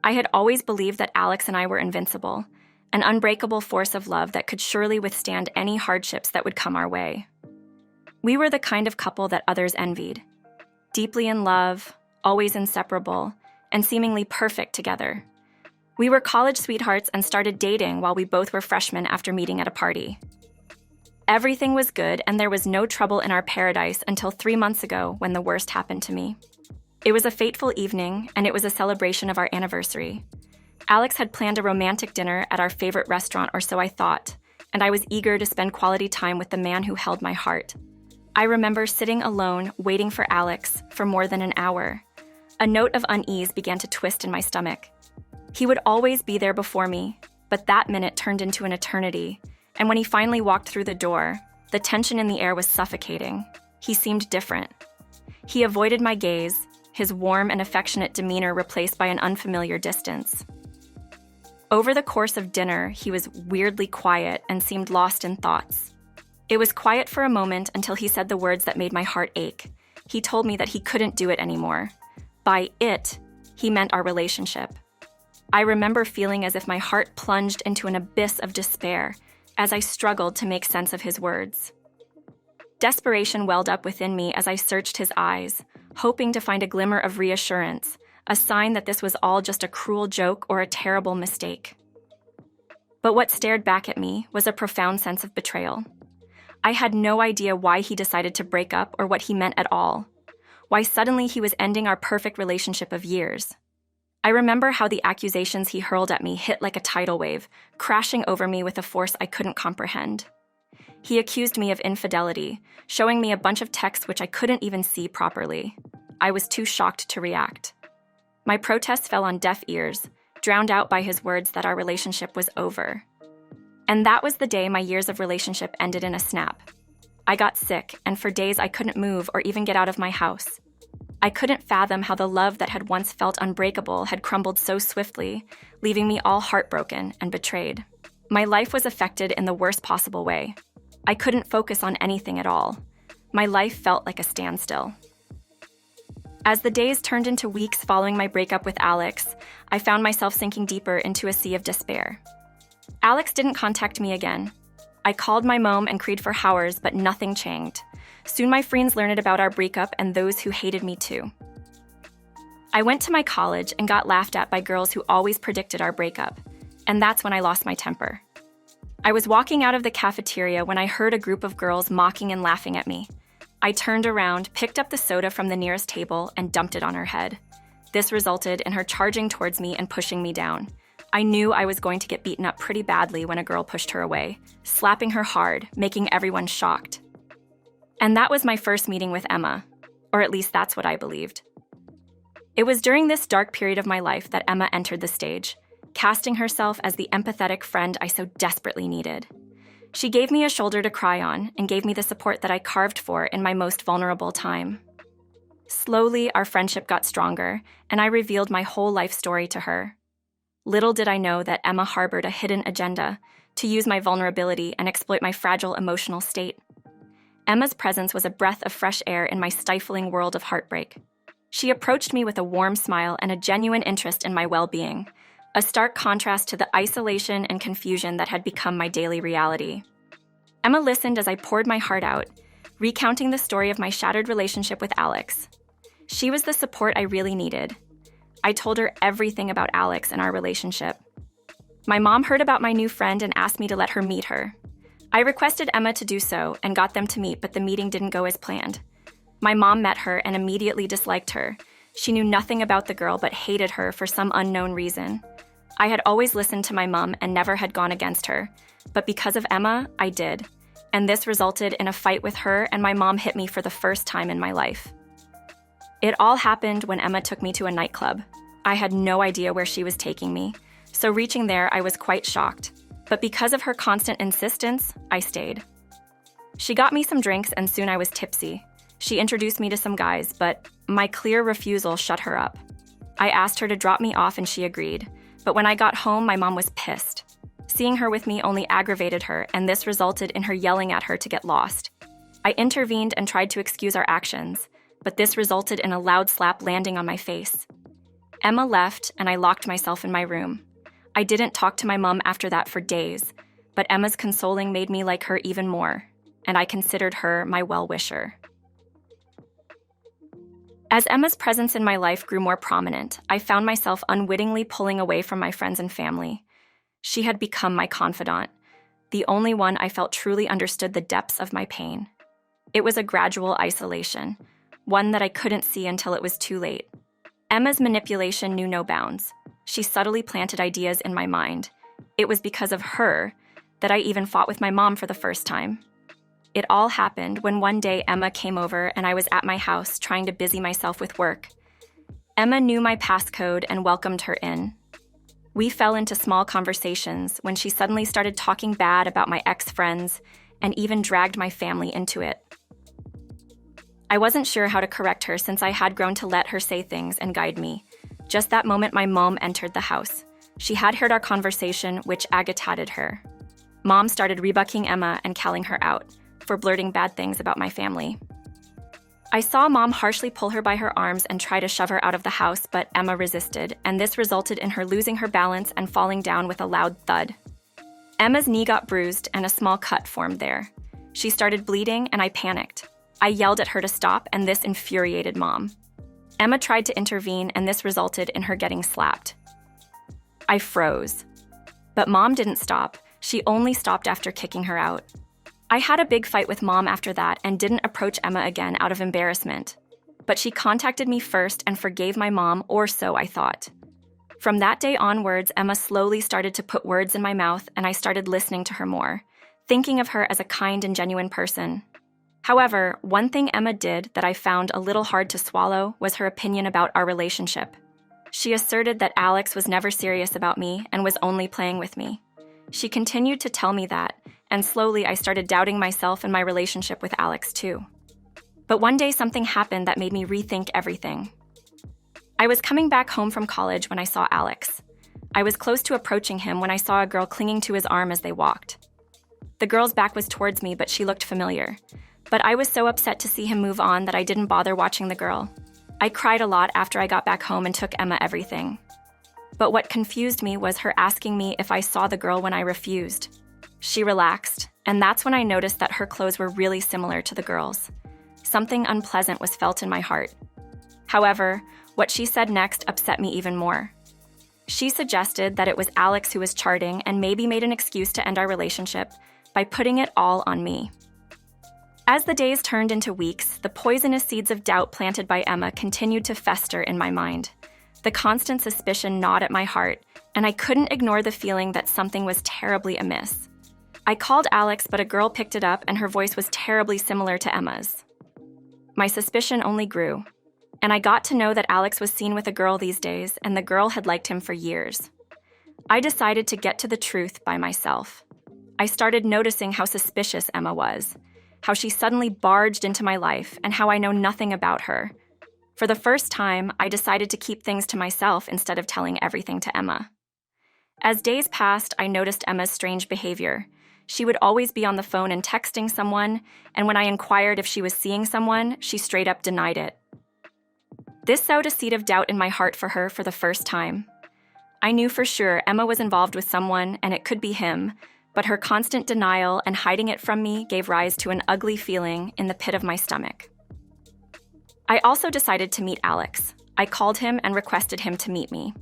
I had always believed that Alex and I were invincible, an unbreakable force of love that could surely withstand any hardships that would come our way. We were the kind of couple that others envied, deeply in love, always inseparable, and seemingly perfect together. We were college sweethearts and started dating while we both were freshmen after meeting at a party. Everything was good, and there was no trouble in our paradise until 3 months ago when the worst happened to me. It was a fateful evening, and it was a celebration of our anniversary. Alex had planned a romantic dinner at our favorite restaurant, or so I thought, and I was eager to spend quality time with the man who held my heart. I remember sitting alone, waiting for Alex for more than an hour. A note of unease began to twist in my stomach. He would always be there before me, but that minute turned into an eternity. And when he finally walked through the door, the tension in the air was suffocating. He seemed different. He avoided my gaze, his warm and affectionate demeanor replaced by an unfamiliar distance. Over the course of dinner, he was weirdly quiet and seemed lost in thoughts. It was quiet for a moment until he said the words that made my heart ache. He told me that he couldn't do it anymore. By it, he meant our relationship. I remember feeling as if my heart plunged into an abyss of despair as I struggled to make sense of his words. Desperation welled up within me as I searched his eyes, hoping to find a glimmer of reassurance, a sign that this was all just a cruel joke or a terrible mistake. But what stared back at me was a profound sense of betrayal. I had no idea why he decided to break up or what he meant at all, why suddenly he was ending our perfect relationship of years. I remember how the accusations he hurled at me hit like a tidal wave, crashing over me with a force I couldn't comprehend. He accused me of infidelity, showing me a bunch of texts which I couldn't even see properly. I was too shocked to react. My protests fell on deaf ears, drowned out by his words that our relationship was over. And that was the day my years of relationship ended in a snap. I got sick, and for days I couldn't move or even get out of my house. I couldn't fathom how the love that had once felt unbreakable had crumbled so swiftly, leaving me all heartbroken and betrayed. My life was affected in the worst possible way. I couldn't focus on anything at all. My life felt like a standstill. As the days turned into weeks following my breakup with Alex, I found myself sinking deeper into a sea of despair. Alex didn't contact me again. I called my mom and cried for hours, but nothing changed. Soon my friends learned about our breakup and those who hated me too. I went to my college and got laughed at by girls who always predicted our breakup, and that's when I lost my temper. I was walking out of the cafeteria when I heard a group of girls mocking and laughing at me. I turned around, picked up the soda from the nearest table, and dumped it on her head. This resulted in her charging towards me and pushing me down. I knew I was going to get beaten up pretty badly when a girl pushed her away, slapping her hard, making everyone shocked. And that was my first meeting with Emma, or at least that's what I believed. It was during this dark period of my life that Emma entered the stage, casting herself as the empathetic friend I so desperately needed. She gave me a shoulder to cry on and gave me the support that I carved for in my most vulnerable time. Slowly, our friendship got stronger, and I revealed my whole life story to her. Little did I know that Emma harbored a hidden agenda to use my vulnerability and exploit my fragile emotional state. Emma's presence was a breath of fresh air in my stifling world of heartbreak. She approached me with a warm smile and a genuine interest in my well-being, a stark contrast to the isolation and confusion that had become my daily reality. Emma listened as I poured my heart out, recounting the story of my shattered relationship with Alex. She was the support I really needed. I told her everything about Alex and our relationship. My mom heard about my new friend and asked me to let her meet her. I requested Emma to do so and got them to meet, but the meeting didn't go as planned. My mom met her and immediately disliked her. She knew nothing about the girl but hated her for some unknown reason. I had always listened to my mom and never had gone against her, but because of Emma, I did. And this resulted in a fight with her, and my mom hit me for the first time in my life. It all happened when Emma took me to a nightclub. I had no idea where she was taking me, so reaching there, I was quite shocked. But because of her constant insistence, I stayed. She got me some drinks and soon I was tipsy. She introduced me to some guys, but my clear refusal shut her up. I asked her to drop me off and she agreed, but when I got home, my mom was pissed. Seeing her with me only aggravated her, and this resulted in her yelling at her to get lost. I intervened and tried to excuse our actions, but this resulted in a loud slap landing on my face. Emma left, and I locked myself in my room. I didn't talk to my mom after that for days, but Emma's consoling made me like her even more, and I considered her my well-wisher. As Emma's presence in my life grew more prominent, I found myself unwittingly pulling away from my friends and family. She had become my confidant, the only one I felt truly understood the depths of my pain. It was a gradual isolation, one that I couldn't see until it was too late. Emma's manipulation knew no bounds. She subtly planted ideas in my mind. It was because of her that I even fought with my mom for the first time. It all happened when one day Emma came over and I was at my house trying to busy myself with work. Emma knew my passcode and welcomed her in. We fell into small conversations when she suddenly started talking bad about my ex-friends and even dragged my family into it. I wasn't sure how to correct her since I had grown to let her say things and guide me. Just that moment, my mom entered the house. She had heard our conversation, which agitated her. Mom started rebuking Emma and calling her out for blurting bad things about my family. I saw Mom harshly pull her by her arms and try to shove her out of the house, but Emma resisted, and this resulted in her losing her balance and falling down with a loud thud. Emma's knee got bruised and a small cut formed there. She started bleeding and I panicked. I yelled at her to stop, and this infuriated Mom. Emma tried to intervene, and this resulted in her getting slapped. I froze. But Mom didn't stop. She only stopped after kicking her out. I had a big fight with Mom after that and didn't approach Emma again out of embarrassment. But she contacted me first and forgave my mom, or so I thought. From that day onwards, Emma slowly started to put words in my mouth, and I started listening to her more, thinking of her as a kind and genuine person. However, one thing Emma did that I found a little hard to swallow was her opinion about our relationship. She asserted that Alex was never serious about me and was only playing with me. She continued to tell me that, and slowly I started doubting myself and my relationship with Alex too. But one day something happened that made me rethink everything. I was coming back home from college when I saw Alex. I was close to approaching him when I saw a girl clinging to his arm as they walked. The girl's back was towards me, but she looked familiar. But I was so upset to see him move on that I didn't bother watching the girl. I cried a lot after I got back home and took Emma everything. But what confused me was her asking me if I saw the girl when I refused. She relaxed, and that's when I noticed that her clothes were really similar to the girl's. Something unpleasant was felt in my heart. However, what she said next upset me even more. She suggested that it was Alex who was charting and maybe made an excuse to end our relationship by putting it all on me. As the days turned into weeks, the poisonous seeds of doubt planted by Emma continued to fester in my mind. The constant suspicion gnawed at my heart, and I couldn't ignore the feeling that something was terribly amiss. I called Alex, but a girl picked it up, and her voice was terribly similar to Emma's. My suspicion only grew, and I got to know that Alex was seen with a girl these days, and the girl had liked him for years. I decided to get to the truth by myself. I started noticing how suspicious Emma was, how she suddenly barged into my life, and how I know nothing about her. For the first time, I decided to keep things to myself instead of telling everything to Emma. As days passed, I noticed Emma's strange behavior. She would always be on the phone and texting someone, and when I inquired if she was seeing someone, she straight up denied it. This sowed a seed of doubt in my heart for her for the first time. I knew for sure Emma was involved with someone, and it could be him, but her constant denial and hiding it from me gave rise to an ugly feeling in the pit of my stomach. I also decided to meet Alex. I called him and requested him to meet me.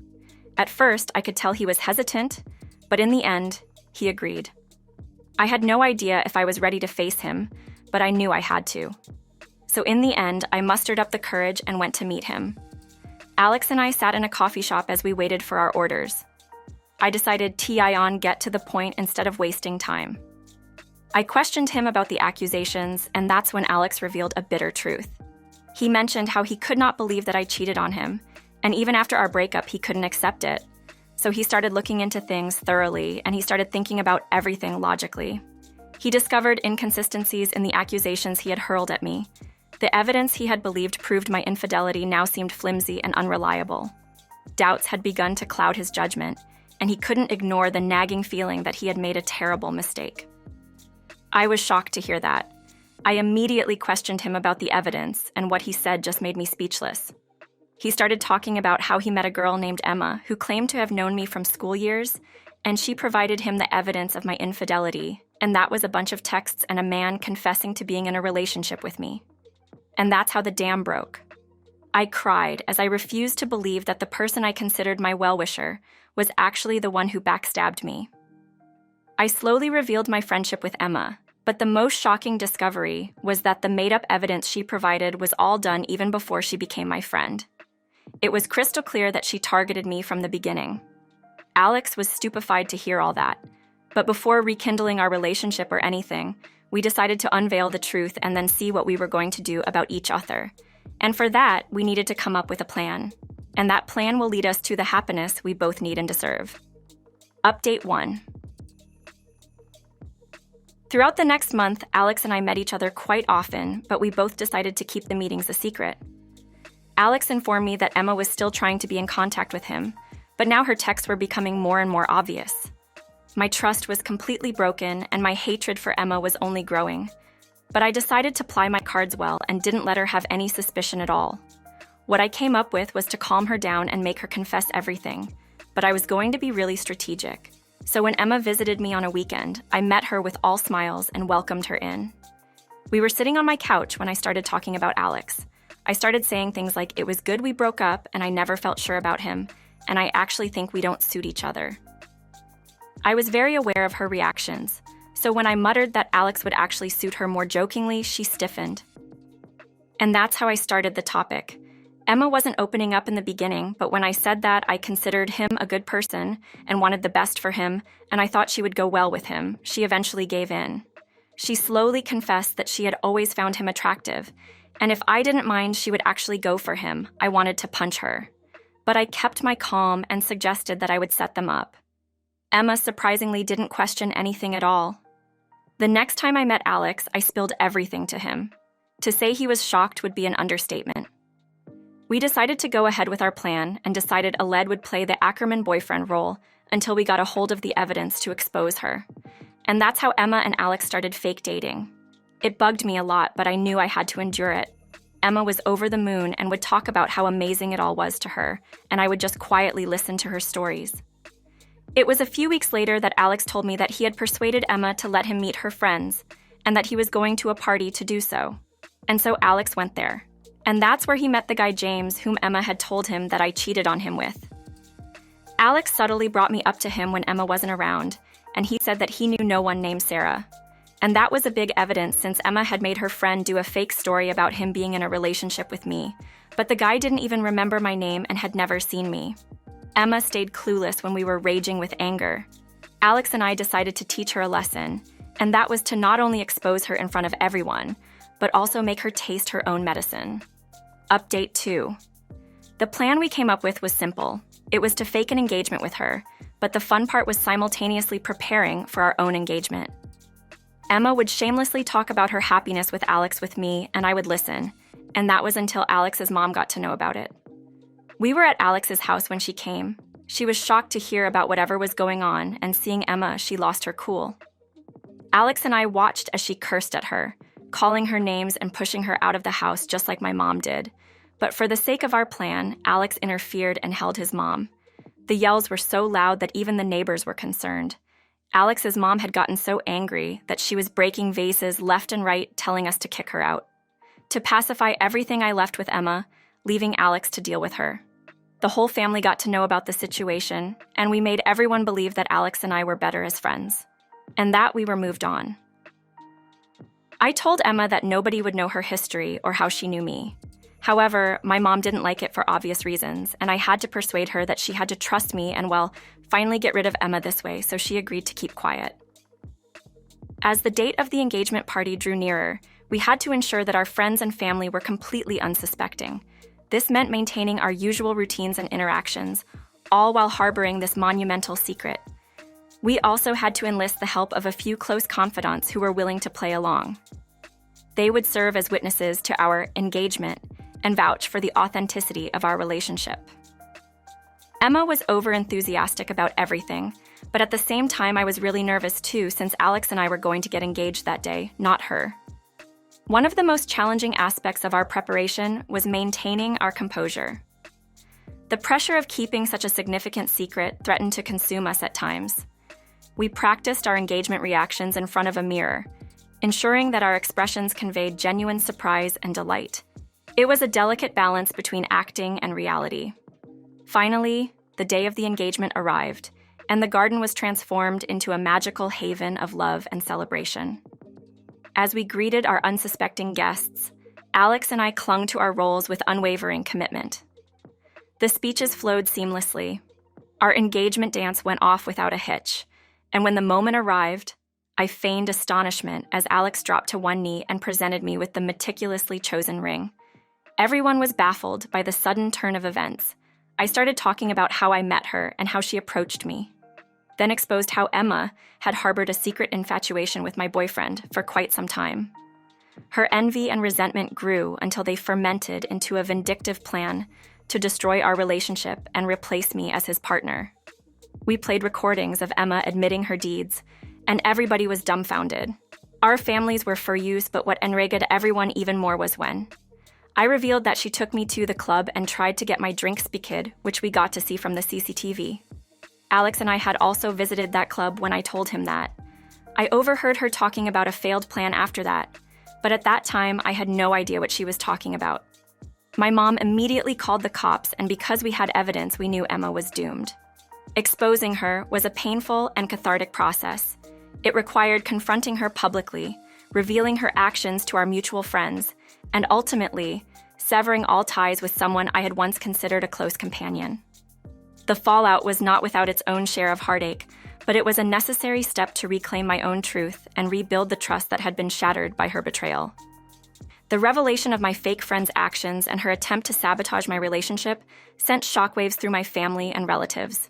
At first, I could tell he was hesitant, but in the end, he agreed. I had no idea if I was ready to face him, but I knew I had to. So in the end, I mustered up the courage and went to meet him. Alex and I sat in a coffee shop as we waited for our orders. I decided to get to the point instead of wasting time. I questioned him about the accusations, and that's when Alex revealed a bitter truth. He mentioned how he could not believe that I cheated on him, and even after our breakup, he couldn't accept it. So he started looking into things thoroughly, and he started thinking about everything logically. He discovered inconsistencies in the accusations he had hurled at me. The evidence he had believed proved my infidelity now seemed flimsy and unreliable. Doubts had begun to cloud his judgment, and he couldn't ignore the nagging feeling that he had made a terrible mistake. I was shocked to hear that. I immediately questioned him about the evidence, and what he said just made me speechless. He started talking about how he met a girl named Emma who claimed to have known me from school years, and she provided him the evidence of my infidelity, and that was a bunch of texts and a man confessing to being in a relationship with me. And that's how the dam broke. I cried as I refused to believe that the person I considered my well-wisher was actually the one who backstabbed me. I slowly revealed my friendship with Emma, but the most shocking discovery was that the made-up evidence she provided was all done even before she became my friend. It was crystal clear that she targeted me from the beginning. Alex was stupefied to hear all that, but before rekindling our relationship or anything, we decided to unveil the truth and then see what we were going to do about each other. And for that, we needed to come up with a plan. And that plan will lead us to the happiness we both need and deserve. Update 1. Throughout the next month, Alex and I met each other quite often, but we both decided to keep the meetings a secret. Alex informed me that Emma was still trying to be in contact with him, but now her texts were becoming more and more obvious. My trust was completely broken, and my hatred for Emma was only growing. But I decided to play my cards well and didn't let her have any suspicion at all. What I came up with was to calm her down and make her confess everything, but I was going to be really strategic. So when Emma visited me on a weekend, I met her with all smiles and welcomed her in. We were sitting on my couch when I started talking about Alex. I started saying things like it was good we broke up and I never felt sure about him, and I actually think we don't suit each other. I was very aware of her reactions, so when I muttered that Alex would actually suit her more jokingly, she stiffened. And that's how I started the topic. Emma wasn't opening up in the beginning, but when I said that, I considered him a good person and wanted the best for him, and I thought she would go well with him, she eventually gave in. She slowly confessed that she had always found him attractive, and if I didn't mind, she would actually go for him. I wanted to punch her. But I kept my calm and suggested that I would set them up. Emma surprisingly didn't question anything at all. The next time I met Alex, I spilled everything to him. To say he was shocked would be an understatement. We decided to go ahead with our plan and decided Aled would play the Ackerman boyfriend role until we got a hold of the evidence to expose her. And that's how Emma and Alex started fake dating. It bugged me a lot, but I knew I had to endure it. Emma was over the moon and would talk about how amazing it all was to her, and I would just quietly listen to her stories. It was a few weeks later that Alex told me that he had persuaded Emma to let him meet her friends, and that he was going to a party to do so. And so Alex went there. And that's where he met the guy James, whom Emma had told him that I cheated on him with. Alex subtly brought me up to him when Emma wasn't around, and he said that he knew no one named Sarah. And that was a big evidence since Emma had made her friend do a fake story about him being in a relationship with me, but the guy didn't even remember my name and had never seen me. Emma stayed clueless when we were raging with anger. Alex and I decided to teach her a lesson, and that was to not only expose her in front of everyone, but also make her taste her own medicine. Update 2. The plan we came up with was simple. It was to fake an engagement with her, but the fun part was simultaneously preparing for our own engagement. Emma would shamelessly talk about her happiness with Alex with me, and I would listen, and that was until Alex's mom got to know about it. We were at Alex's house when she came. She was shocked to hear about whatever was going on, and seeing Emma, she lost her cool. Alex and I watched as she cursed at her, calling her names and pushing her out of the house just like my mom did. But for the sake of our plan, Alex interfered and held his mom. The yells were so loud that even the neighbors were concerned. Alex's mom had gotten so angry that she was breaking vases left and right, telling us to kick her out. To pacify everything, I left with Emma, leaving Alex to deal with her. The whole family got to know about the situation, and we made everyone believe that Alex and I were better as friends, and that we were moved on. I told Emma that nobody would know her history or how she knew me. However, my mom didn't like it for obvious reasons, and I had to persuade her that she had to trust me and, well, finally get rid of Emma this way, so she agreed to keep quiet. As the date of the engagement party drew nearer, we had to ensure that our friends and family were completely unsuspecting. This meant maintaining our usual routines and interactions, all while harboring this monumental secret. We also had to enlist the help of a few close confidants who were willing to play along. They would serve as witnesses to our engagement and vouch for the authenticity of our relationship. Emma was over-enthusiastic about everything, but at the same time I was really nervous too since Alex and I were going to get engaged that day, not her. One of the most challenging aspects of our preparation was maintaining our composure. The pressure of keeping such a significant secret threatened to consume us at times. We practiced our engagement reactions in front of a mirror, ensuring that our expressions conveyed genuine surprise and delight. It was a delicate balance between acting and reality. Finally, the day of the engagement arrived, and the garden was transformed into a magical haven of love and celebration. As we greeted our unsuspecting guests, Alex and I clung to our roles with unwavering commitment. The speeches flowed seamlessly. Our engagement dance went off without a hitch, and when the moment arrived, I feigned astonishment as Alex dropped to one knee and presented me with the meticulously chosen ring. Everyone was baffled by the sudden turn of events. I started talking about how I met her and how she approached me, then exposed how Emma had harbored a secret infatuation with my boyfriend for quite some time. Her envy and resentment grew until they fermented into a vindictive plan to destroy our relationship and replace me as his partner. We played recordings of Emma admitting her deeds, and everybody was dumbfounded. Our families were furious, but what enraged everyone even more was when I revealed that she took me to the club and tried to get my drink spikked, which we got to see from the CCTV. Alex and I had also visited that club when I told him that. I overheard her talking about a failed plan after that, but at that time I had no idea what she was talking about. My mom immediately called the cops, and because we had evidence, we knew Emma was doomed. Exposing her was a painful and cathartic process. It required confronting her publicly, revealing her actions to our mutual friends, and ultimately, severing all ties with someone I had once considered a close companion. The fallout was not without its own share of heartache, but it was a necessary step to reclaim my own truth and rebuild the trust that had been shattered by her betrayal. The revelation of my fake friend's actions and her attempt to sabotage my relationship sent shockwaves through my family and relatives.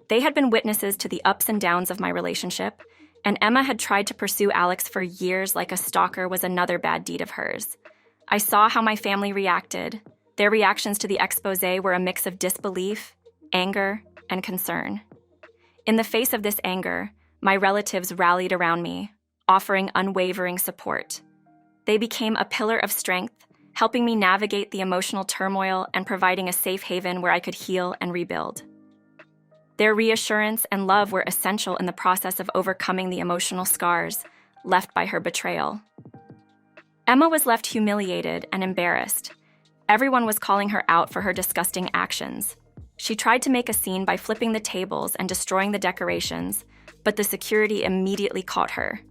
They had been witnesses to the ups and downs of my relationship, and Emma had tried to pursue Alex for years like a stalker was another bad deed of hers. I saw how my family reacted. Their reactions to the exposé were a mix of disbelief, anger, and concern. In the face of this anger, my relatives rallied around me, offering unwavering support. They became a pillar of strength, helping me navigate the emotional turmoil and providing a safe haven where I could heal and rebuild. Their reassurance and love were essential in the process of overcoming the emotional scars left by her betrayal. Emma was left humiliated and embarrassed. Everyone was calling her out for her disgusting actions. She tried to make a scene by flipping the tables and destroying the decorations, but the security immediately caught her.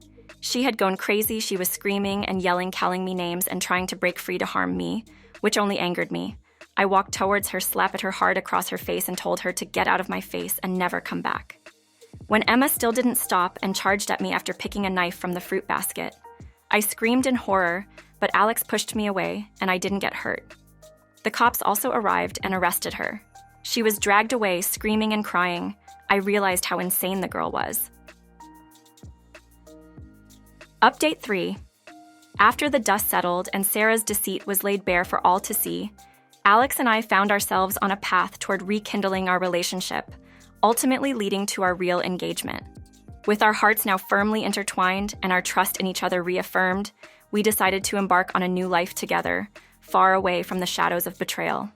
She had gone crazy. She was screaming and yelling, calling me names, and trying to break free to harm me, which only angered me. I walked towards her, slapped her hard across her face, and told her to get out of my face and never come back. When Emma still didn't stop and charged at me after picking a knife from the fruit basket, I screamed in horror, but Alex pushed me away, and I didn't get hurt. The cops also arrived and arrested her. She was dragged away, screaming and crying. I realized how insane the girl was. Update 3. After the dust settled and Sarah's deceit was laid bare for all to see, Alex and I found ourselves on a path toward rekindling our relationship, ultimately leading to our real engagement. With our hearts now firmly intertwined and our trust in each other reaffirmed, we decided to embark on a new life together, far away from the shadows of betrayal.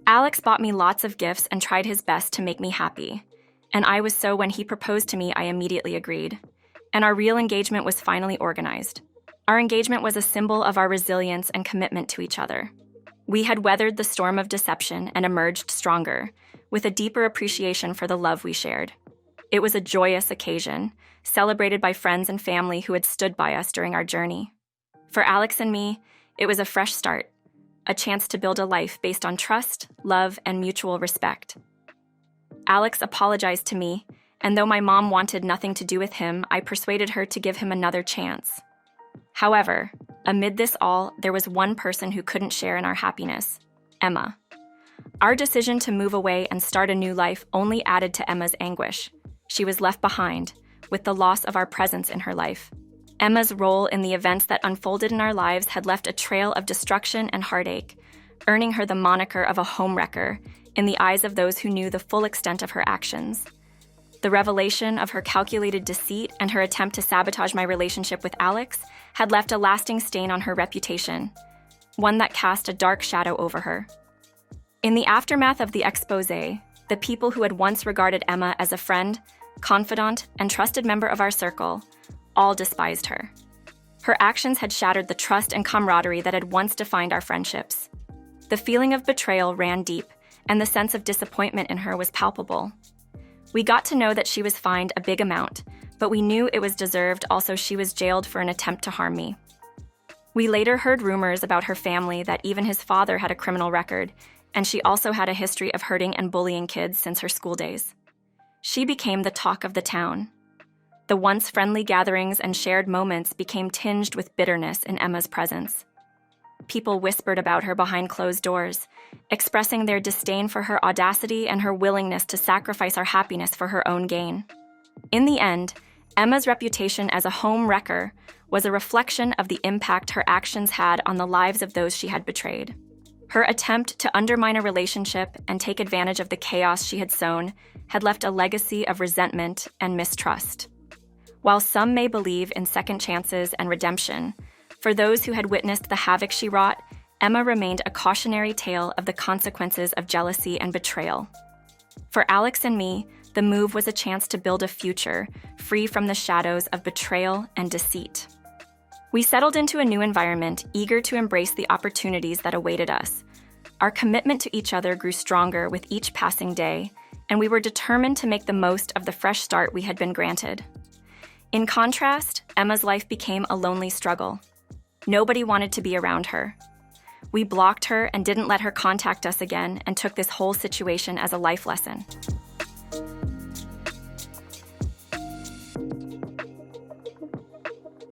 Alex bought me lots of gifts and tried his best to make me happy, and I was so when he proposed to me, I immediately agreed. And our real engagement was finally organized. Our engagement was a symbol of our resilience and commitment to each other. We had weathered the storm of deception and emerged stronger, with a deeper appreciation for the love we shared. It was a joyous occasion, celebrated by friends and family who had stood by us during our journey. For Alex and me, it was a fresh start, a chance to build a life based on trust, love, and mutual respect. Alex apologized to me, and though my mom wanted nothing to do with him, I persuaded her to give him another chance. However, amid this all, there was one person who couldn't share in our happiness: Emma. Our decision to move away and start a new life only added to Emma's anguish. She was left behind, with the loss of our presence in her life. Emma's role in the events that unfolded in our lives had left a trail of destruction and heartache, earning her the moniker of a homewrecker in the eyes of those who knew the full extent of her actions. The revelation of her calculated deceit and her attempt to sabotage my relationship with Alex had left a lasting stain on her reputation, one that cast a dark shadow over her. In the aftermath of the exposé, the people who had once regarded Emma as a friend, confidant, and trusted member of our circle all despised her. Her actions had shattered the trust and camaraderie that had once defined our friendships. The feeling of betrayal ran deep, and the sense of disappointment in her was palpable. We got to know that she was fined a big amount, but we knew it was deserved. Also, she was jailed for an attempt to harm me. We later heard rumors about her family that even his father had a criminal record, and she also had a history of hurting and bullying kids since her school days. She became the talk of the town. The once friendly gatherings and shared moments became tinged with bitterness in Emma's presence. People whispered about her behind closed doors, expressing their disdain for her audacity and her willingness to sacrifice our happiness for her own gain. In the end, Emma's reputation as a home wrecker was a reflection of the impact her actions had on the lives of those she had betrayed. Her attempt to undermine a relationship and take advantage of the chaos she had sown had left a legacy of resentment and mistrust. While some may believe in second chances and redemption, for those who had witnessed the havoc she wrought, Emma remained a cautionary tale of the consequences of jealousy and betrayal. For Alex and me, the move was a chance to build a future free from the shadows of betrayal and deceit. We settled into a new environment, eager to embrace the opportunities that awaited us. Our commitment to each other grew stronger with each passing day, and we were determined to make the most of the fresh start we had been granted. In contrast, Emma's life became a lonely struggle. Nobody wanted to be around her. We blocked her and didn't let her contact us again and took this whole situation as a life lesson.